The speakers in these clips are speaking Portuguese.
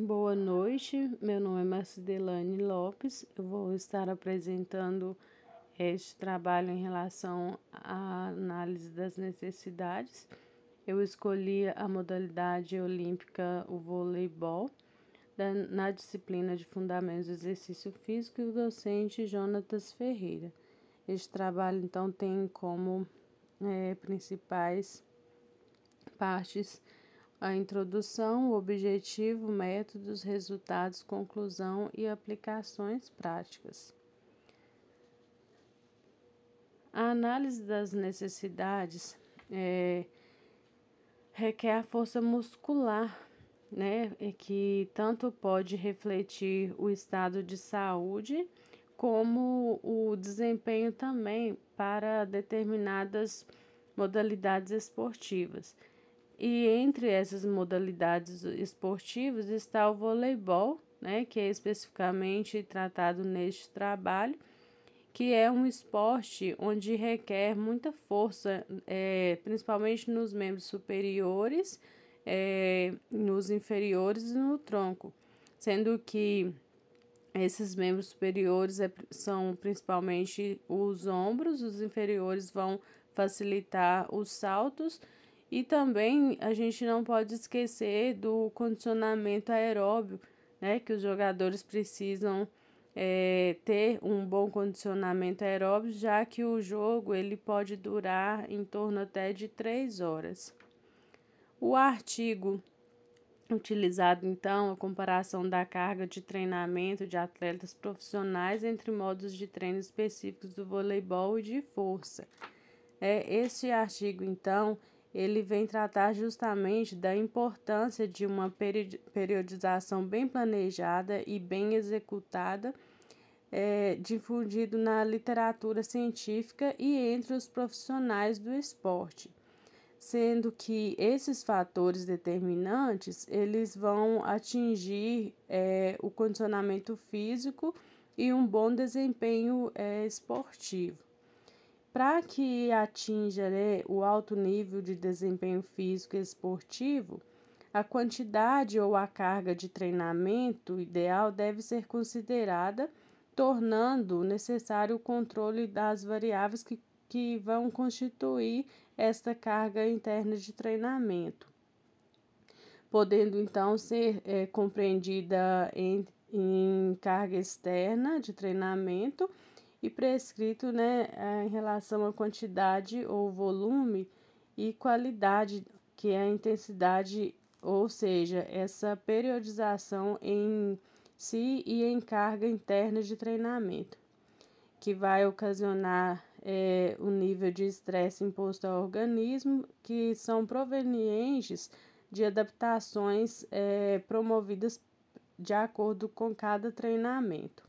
Boa noite, meu nome é Marcidelane Lopes. Eu vou estar apresentando este trabalho em relação à análise das necessidades. Eu escolhi a modalidade olímpica, o voleibol, na disciplina de Fundamentos do Exercício Físico, e o docente Jonatas Ferreira. Este trabalho, então, tem como principais partes a introdução, o objetivo, métodos, resultados, conclusão e aplicações práticas. A análise das necessidades requer a força muscular, né, que tanto pode refletir o estado de saúde, como o desempenho também para determinadas modalidades esportivas. E entre essas modalidades esportivas está o voleibol, né, que é especificamente tratado neste trabalho, que é um esporte onde requer muita força, principalmente nos membros superiores, nos inferiores e no tronco, sendo que esses membros superiores são principalmente os ombros, os inferiores vão facilitar os saltos. E também a gente não pode esquecer do condicionamento aeróbio, né? Que os jogadores precisam ter um bom condicionamento aeróbio, já que o jogo ele pode durar em torno até de 3 horas. O artigo utilizado, então, a comparação da carga de treinamento de atletas profissionais entre modos de treino específicos do voleibol e de força. Este artigo, então, ele vem tratar justamente da importância de uma periodização bem planejada e bem executada, difundido na literatura científica e entre os profissionais do esporte, sendo que esses fatores determinantes eles vão atingir o condicionamento físico e um bom desempenho esportivo. Para que atinja, né, o alto nível de desempenho físico e esportivo, a quantidade ou a carga de treinamento ideal deve ser considerada, tornando necessário o controle das variáveis que vão constituir esta carga interna de treinamento, podendo então ser compreendida em carga externa de treinamento e prescrito, né, em relação à quantidade ou volume e qualidade, que é a intensidade, ou seja, essa periodização em si e em carga interna de treinamento, que vai ocasionar o nível de estresse imposto ao organismo, que são provenientes de adaptações promovidas de acordo com cada treinamento.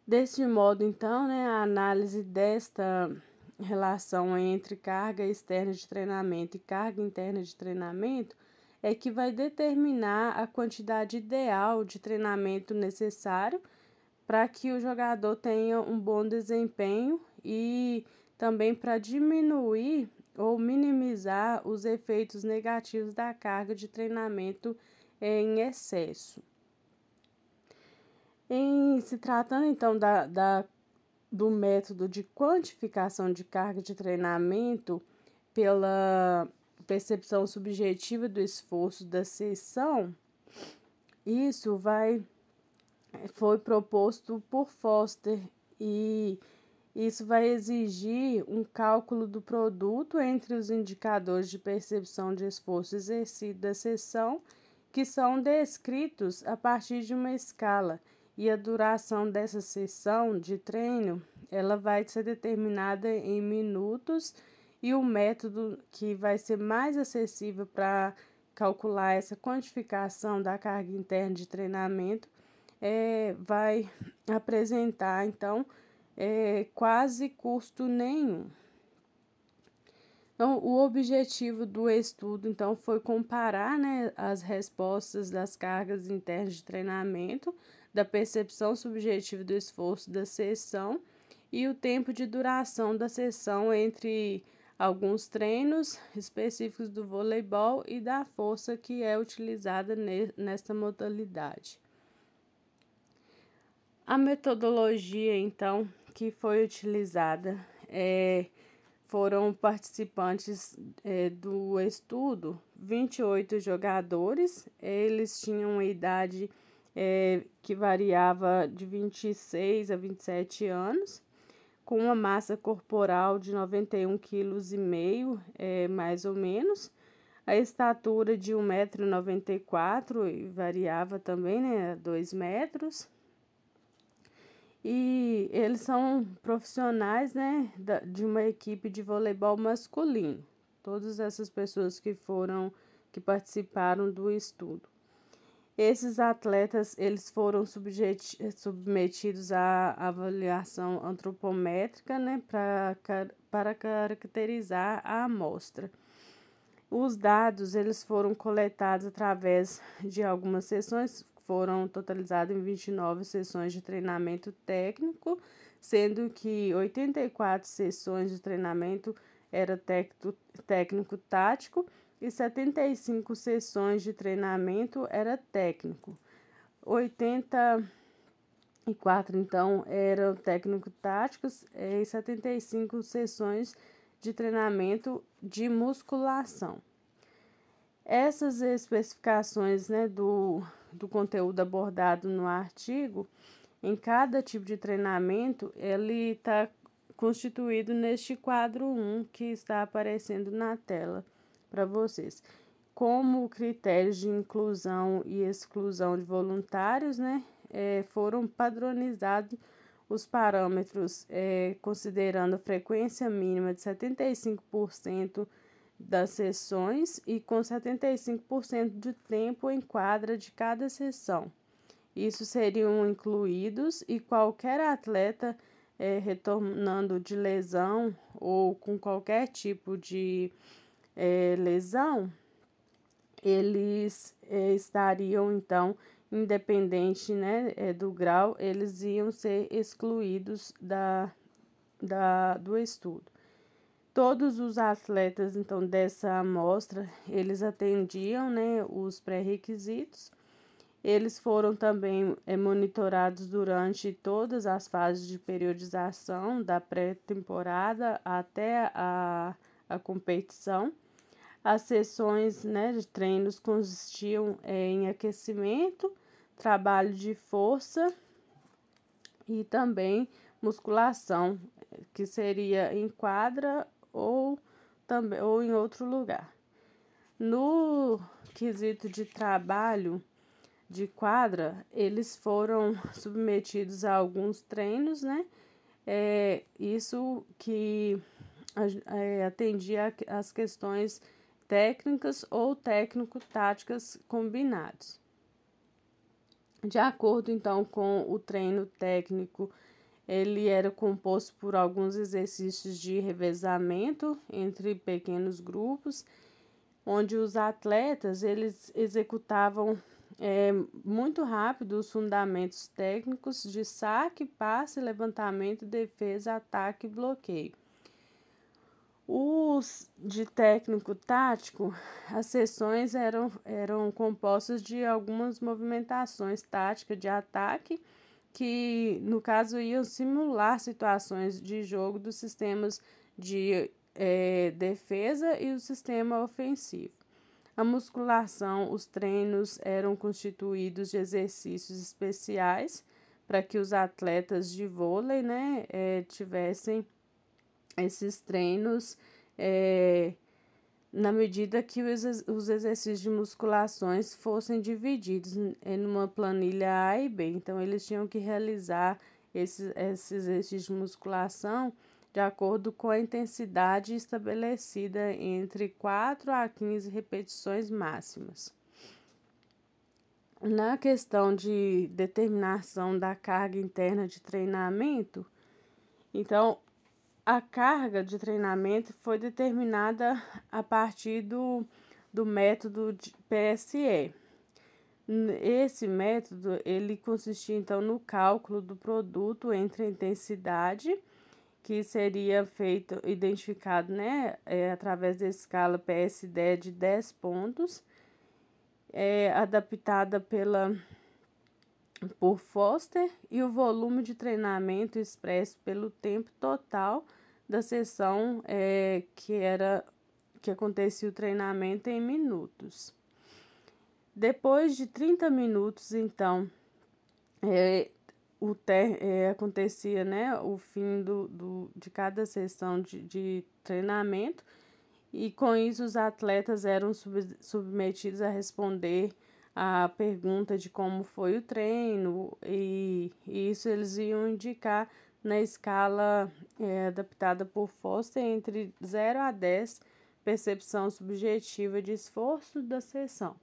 Deste modo, então, né, a análise desta relação entre carga externa de treinamento e carga interna de treinamento é que vai determinar a quantidade ideal de treinamento necessário para que o jogador tenha um bom desempenho e também para diminuir ou minimizar os efeitos negativos da carga de treinamento em excesso. Em se tratando então do método de quantificação de carga de treinamento pela percepção subjetiva do esforço da sessão, isso foi proposto por Foster e isso vai exigir um cálculo do produto entre os indicadores de percepção de esforço exercido da sessão, que são descritos a partir de uma escala, e a duração dessa sessão de treino ela vai ser determinada em minutos, e o método que vai ser mais acessível para calcular essa quantificação da carga interna de treinamento vai apresentar, então, quase custo nenhum. Então, o objetivo do estudo, então, foi comparar, né, as respostas das cargas internas de treinamento, da percepção subjetiva do esforço da sessão e o tempo de duração da sessão entre alguns treinos específicos do voleibol e da força que é utilizada nesta modalidade. A metodologia, então, que foi utilizada foram participantes do estudo, 28 jogadores, eles tinham uma idade que variava de 26 a 27 anos, com uma massa corporal de 91,5 kg, mais ou menos, a estatura de 1,94 m, e variava também, né, 2 metros. E eles são profissionais, né, de uma equipe de voleibol masculino. Todas essas pessoas que participaram do estudo. Esses atletas, eles foram submetidos à avaliação antropométrica, né, para caracterizar a amostra. Os dados, eles foram coletados através de algumas sessões, foram totalizadas em 29 sessões de treinamento técnico, sendo que 84 sessões de treinamento era técnico-tático e 75 sessões de treinamento era técnico. 84, então, eram técnico-táticos e 75 sessões de treinamento de musculação. Essas especificações, né, do conteúdo abordado no artigo, em cada tipo de treinamento, ele está constituído neste quadro 1 que está aparecendo na tela para vocês. Como critérios de inclusão e exclusão de voluntários, né, foram padronizados os parâmetros, considerando a frequência mínima de 75% das sessões e com 75% de tempo em quadra de cada sessão. Isso seriam incluídos e qualquer atleta retornando de lesão ou com qualquer tipo de lesão, eles estariam, então, independente, né, do grau, eles iam ser excluídos do estudo. Todos os atletas, então, dessa amostra, eles atendiam, né, os pré-requisitos. Eles foram também monitorados durante todas as fases de periodização, da pré-temporada até a competição. As sessões, né, de treinos consistiam em aquecimento, trabalho de força e também musculação, que seria em quadra ou em outro lugar. No quesito de trabalho de quadra, eles foram submetidos a alguns treinos, né? Isso que atendia às questões técnicas ou técnico-táticas combinados. De acordo, então, com o treino técnico, ele era composto por alguns exercícios de revezamento entre pequenos grupos, onde os atletas eles executavam muito rápido os fundamentos técnicos de saque, passe, levantamento, defesa, ataque e bloqueio. Os de técnico tático, as sessões eram compostas de algumas movimentações táticas de ataque, que no caso iam simular situações de jogo dos sistemas de defesa e o sistema ofensivo. A musculação, os treinos eram constituídos de exercícios especiais para que os atletas de vôlei, né, tivessem esses treinos na medida que os exercícios de musculações fossem divididos em uma planilha A e B. Então, eles tinham que realizar esses exercícios de musculação de acordo com a intensidade estabelecida entre 4 a 15 repetições máximas. Na questão de determinação da carga interna de treinamento, então, a carga de treinamento foi determinada a partir do método de PSE. Esse método, ele consistia, então, no cálculo do produto entre a intensidade que seria feito, identificado, né, através da escala PSD de 10 pontos, adaptada por Foster, e o volume de treinamento expresso pelo tempo total da sessão, que acontecia o treinamento em minutos. Depois de 30 minutos, então, acontecia, né, o fim de cada sessão de treinamento, e com isso os atletas eram submetidos a responder a pergunta de como foi o treino, e isso eles iam indicar na escala adaptada por Foster entre 0 a 10, percepção subjetiva de esforço da sessão.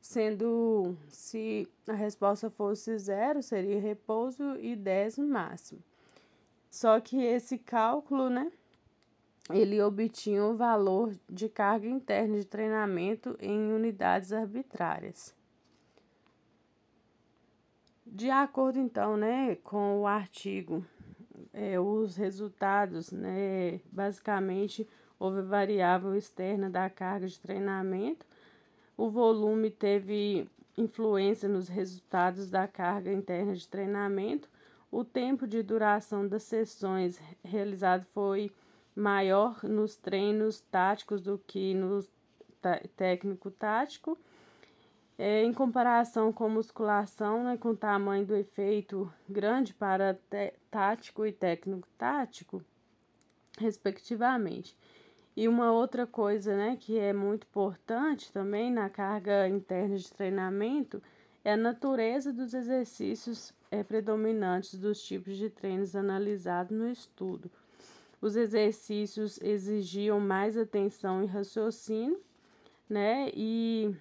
Sendo, se a resposta fosse 0, seria repouso, e 10 máximo. Só que esse cálculo, né, ele obtinha o valor de carga interna de treinamento em unidades arbitrárias. De acordo, então, né, com o artigo, os resultados, né, basicamente houve variável externa da carga de treinamento. O volume teve influência nos resultados da carga interna de treinamento. O tempo de duração das sessões realizado foi maior nos treinos táticos do que no técnico-tático. Em comparação com musculação, né, com o tamanho do efeito grande para tático e técnico-tático, respectivamente. E uma outra coisa, né, que é muito importante também na carga interna de treinamento é a natureza dos exercícios predominantes dos tipos de treinos analisados no estudo. Os exercícios exigiam mais atenção e raciocínio, né, e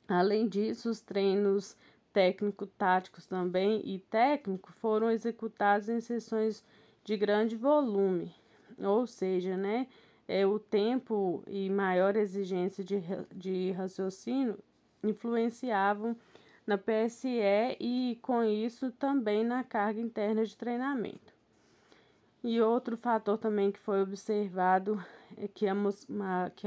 além disso, os treinos técnico-táticos também e técnico foram executados em sessões de grande volume, ou seja, né, o tempo e maior exigência de raciocínio influenciavam na PSE e, com isso, também na carga interna de treinamento. E outro fator também que foi observado é que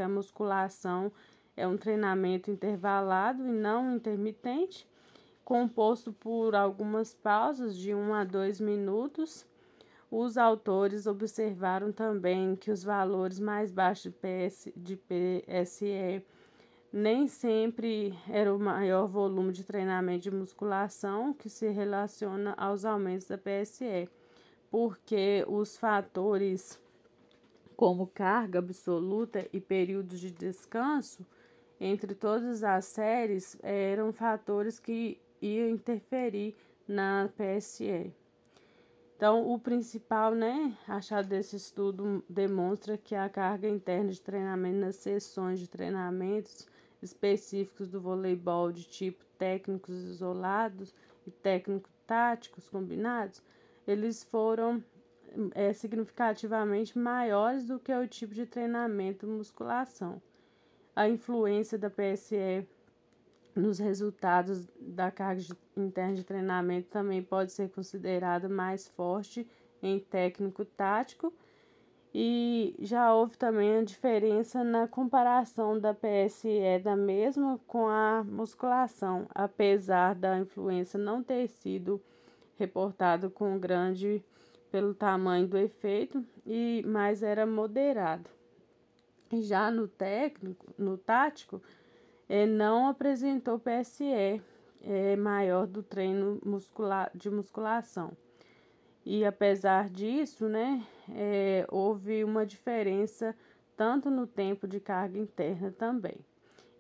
a musculação é um treinamento intervalado e não intermitente, composto por algumas pausas de 1 a 2 minutos. Os autores observaram também que os valores mais baixos de PSE nem sempre era o maior volume de treinamento de musculação que se relaciona aos aumentos da PSE, porque os fatores como carga absoluta e períodos de descanso entre todas as séries eram fatores que iam interferir na PSE. Então, o principal, né, achado desse estudo demonstra que a carga interna de treinamento nas sessões de treinamentos específicos do voleibol de tipo técnicos isolados e técnico-táticos combinados, eles foram significativamente maiores do que o tipo de treinamento musculação. A influência da PSE nos resultados da carga interna de treinamento também pode ser considerada mais forte em técnico-tático, e já houve também a diferença na comparação da PSE da mesma com a musculação, apesar da influência não ter sido reportada com grande pelo tamanho do efeito, mas era moderado. Já no tático, não apresentou PSE maior do treino de musculação. E apesar disso, né, houve uma diferença tanto no tempo de carga interna também.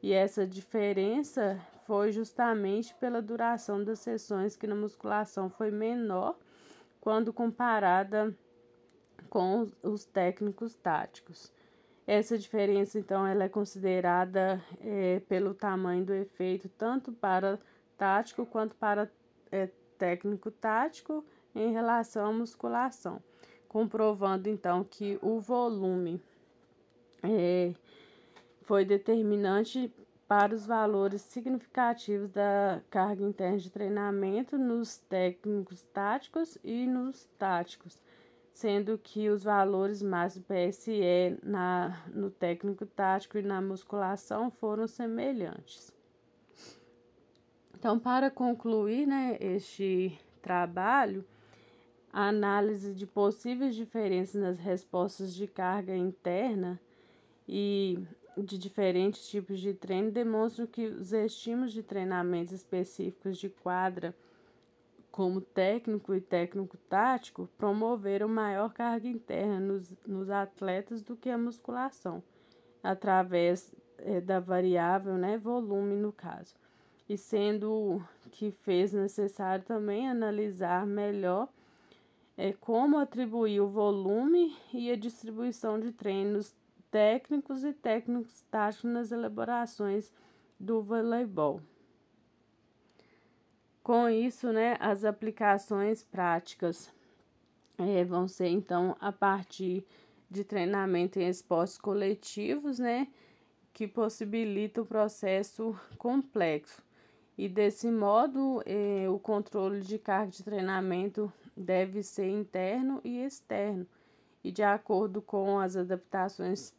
E essa diferença foi justamente pela duração das sessões, que na musculação foi menor quando comparada com os técnicos táticos. Essa diferença, então, ela é considerada pelo tamanho do efeito, tanto para tático quanto para técnico tático em relação à musculação, comprovando, então, que o volume foi determinante para os valores significativos da carga interna de treinamento nos técnicos táticos e nos táticos, sendo que os valores máximos PSE no técnico tático e na musculação foram semelhantes. Então, para concluir, né, este trabalho, a análise de possíveis diferenças nas respostas de carga interna e de diferentes tipos de treino demonstram que os estímulos de treinamentos específicos de quadra, como técnico e técnico-tático, promoveram maior carga interna nos atletas do que a musculação, através da variável, né, volume no caso, e sendo que fez necessário também analisar melhor como atribuir o volume e a distribuição de treinos técnicos e técnicos táticos nas elaborações do voleibol. Com isso, né, as aplicações práticas vão ser, então, a partir de treinamento em esportes coletivos, né, que possibilita o processo complexo. E desse modo, o controle de carga de treinamento deve ser interno e externo. E de acordo com as adaptações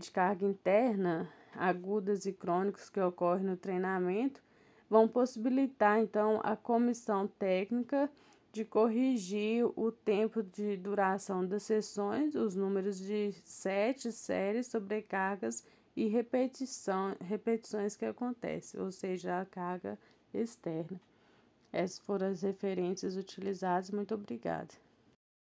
de carga interna, agudas e crônicas que ocorrem no treinamento, vão possibilitar, então, a comissão técnica de corrigir o tempo de duração das sessões, os números de séries, sobrecargas e repetições que acontecem, ou seja, a carga externa. Essas foram as referências utilizadas. Muito obrigada.